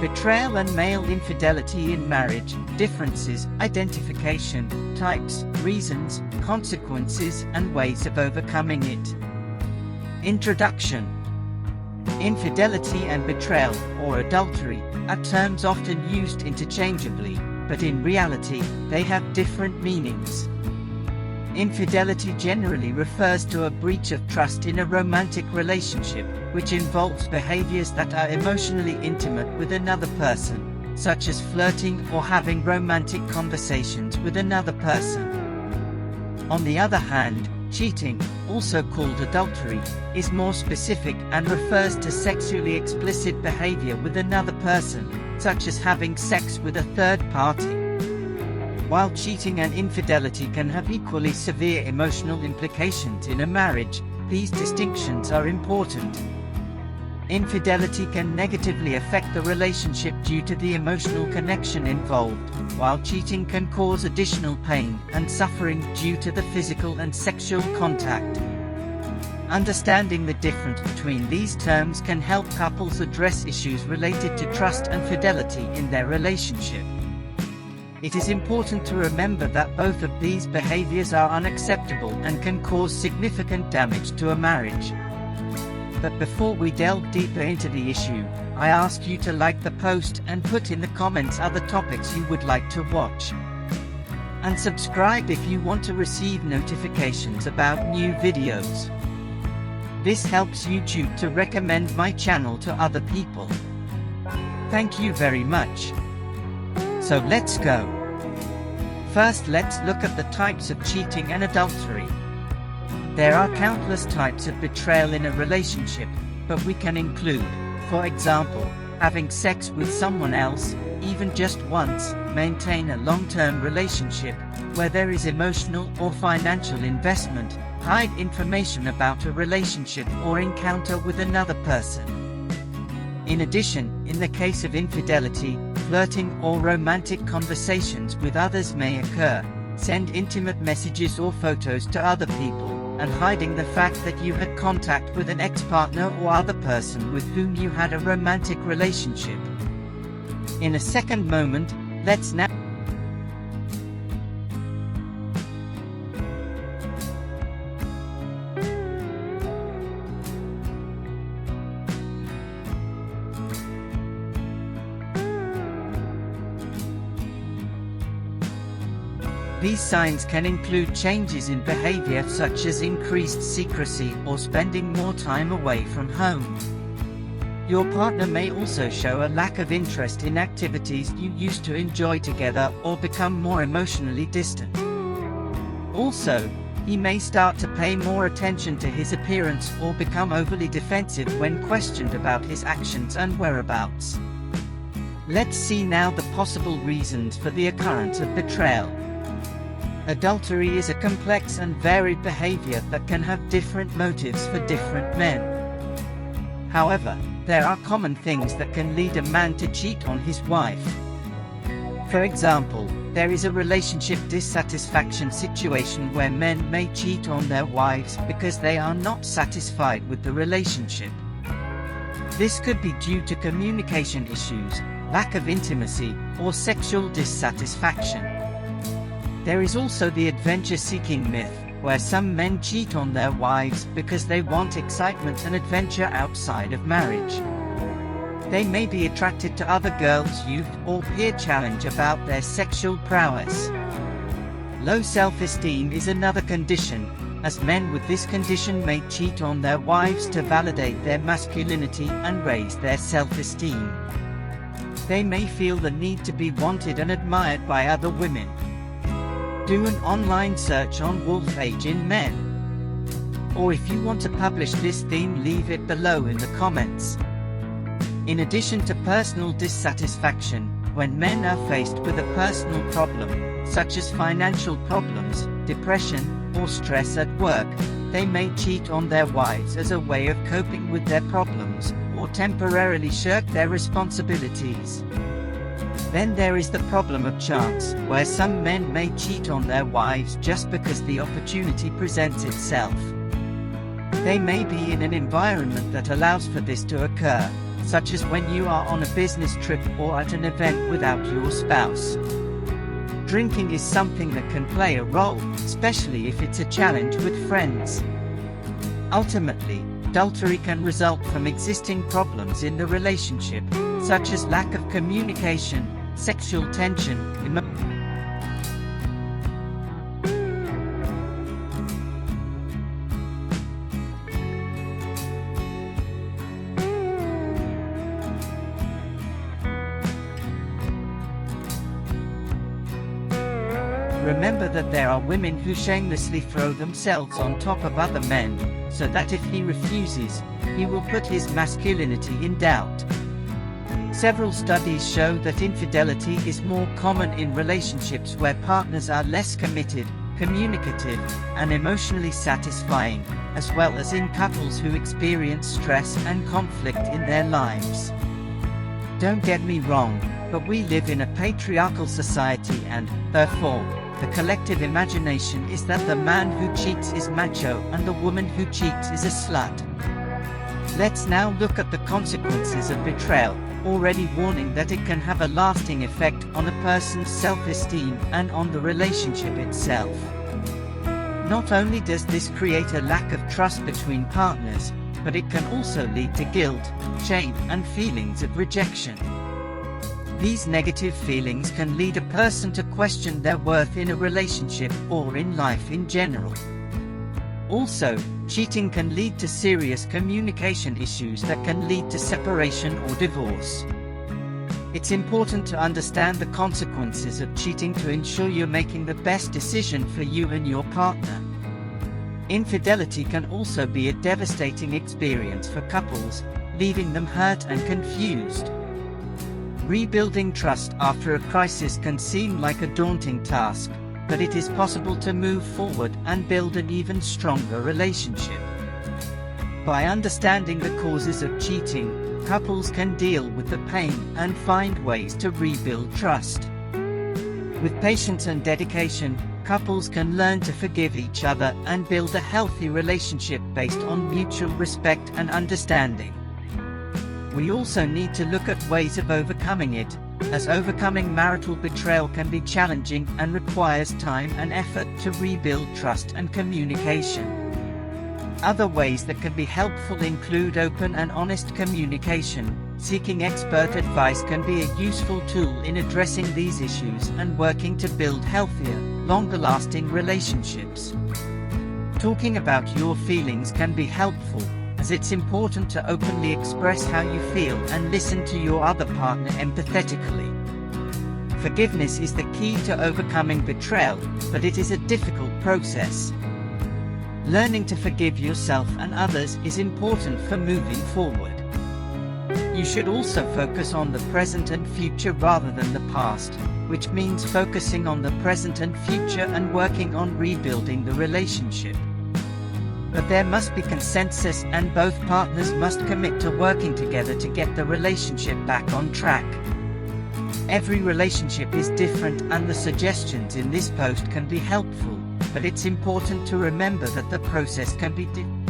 Betrayal and male infidelity in marriage, differences, identification, types, reasons, consequences, and ways of overcoming it. Introduction. Infidelity and betrayal, or adultery, are terms often used interchangeably, but in reality, they have different meanings. Infidelity generally refers to a breach of trust in a romantic relationship, which involves behaviors that are emotionally intimate with another person, such as flirting or having romantic conversations with another person. On the other hand, cheating, also called adultery, is more specific and refers to sexually explicit behavior with another person, such as having sex with a third party. While cheating and infidelity can have equally severe emotional implications in a marriage, these distinctions are important. Infidelity can negatively affect the relationship due to the emotional connection involved, while cheating can cause additional pain and suffering due to the physical and sexual contact. Understanding the difference between these terms can help couples address issues related to trust and fidelity in their relationship. It is important to remember that both of these behaviors are unacceptable and can cause significant damage to a marriage. But before we delve deeper into the issue, I ask you to like the post and put in the comments other topics you would like to watch. And subscribe if you want to receive notifications about new videos. This helps YouTube to recommend my channel to other people. Thank you very much. So let's go. First, let's look at the types of cheating and adultery. There are countless types of betrayal in a relationship, but we can include, for example, having sex with someone else, even just once, maintain a long-term relationship, where there is emotional or financial investment, hide information about a relationship or encounter with another person. In addition, in the case of infidelity, flirting or romantic conversations with others may occur, send intimate messages or photos to other people, and hiding the fact that you had contact with an ex-partner or other person with whom you had a romantic relationship. In a second moment, let's now These signs can include changes in behavior such as increased secrecy or spending more time away from home. Your partner may also show a lack of interest in activities you used to enjoy together or become more emotionally distant. Also, he may start to pay more attention to his appearance or become overly defensive when questioned about his actions and whereabouts. Let's see now the possible reasons for the occurrence of betrayal. Adultery is a complex and varied behavior that can have different motives for different men. However, there are common things that can lead a man to cheat on his wife. For example, there is a relationship dissatisfaction situation where men may cheat on their wives because they are not satisfied with the relationship. This could be due to communication issues, lack of intimacy, or sexual dissatisfaction. There is also the adventure-seeking myth, where some men cheat on their wives because they want excitement and adventure outside of marriage. They may be attracted to other girls' youth or peer challenge about their sexual prowess. Low self-esteem is another condition, as men with this condition may cheat on their wives to validate their masculinity and raise their self-esteem. They may feel the need to be wanted and admired by other women. Do an online search on wolf age in men. Or if you want to publish this theme, leave it below in the comments. In addition to personal dissatisfaction, when men are faced with a personal problem, such as financial problems, depression, or stress at work, they may cheat on their wives as a way of coping with their problems, or temporarily shirk their responsibilities. Then there is the problem of chance, where some men may cheat on their wives just because the opportunity presents itself. They may be in an environment that allows for this to occur, such as when you are on a business trip or at an event without your spouse. Drinking is something that can play a role, especially if it's a challenge with friends. Ultimately, adultery can result from existing problems in the relationship, such as lack of communication, sexual tension, Remember that there are women who shamelessly throw themselves on top of other men, so that if he refuses, he will put his masculinity in doubt. Several studies show that infidelity is more common in relationships where partners are less committed, communicative, and emotionally satisfying, as well as in couples who experience stress and conflict in their lives. Don't get me wrong, but we live in a patriarchal society and, therefore, the collective imagination is that the man who cheats is macho and the woman who cheats is a slut. Let's now look at the consequences of betrayal, already warning that it can have a lasting effect on a person's self-esteem and on the relationship itself. Not only does this create a lack of trust between partners, but it can also lead to guilt, shame, and feelings of rejection. These negative feelings can lead a person to question their worth in a relationship or in life in general. Also, cheating can lead to serious communication issues that can lead to separation or divorce. It's important to understand the consequences of cheating to ensure you're making the best decision for you and your partner. Infidelity can also be a devastating experience for couples, leaving them hurt and confused. Rebuilding trust after a crisis can seem like a daunting task, but it is possible to move forward and build an even stronger relationship. By understanding the causes of cheating, couples can deal with the pain and find ways to rebuild trust. With patience and dedication, couples can learn to forgive each other and build a healthy relationship based on mutual respect and understanding. We also need to look at ways of overcoming it, as overcoming marital betrayal can be challenging and requires time and effort to rebuild trust and communication. Other ways that can be helpful include open and honest communication. Seeking expert advice can be a useful tool in addressing these issues and working to build healthier, longer-lasting relationships. Talking about your feelings can be helpful, as it's important to openly express how you feel and listen to your other partner empathetically. Forgiveness is the key to overcoming betrayal, but it is a difficult process. Learning to forgive yourself and others is important for moving forward. You should also focus on the present and future rather than the past, which means focusing on the present and future and working on rebuilding the relationship. But there must be consensus and both partners must commit to working together to get the relationship back on track. Every relationship is different and the suggestions in this post can be helpful, but it's important to remember that the process can be different.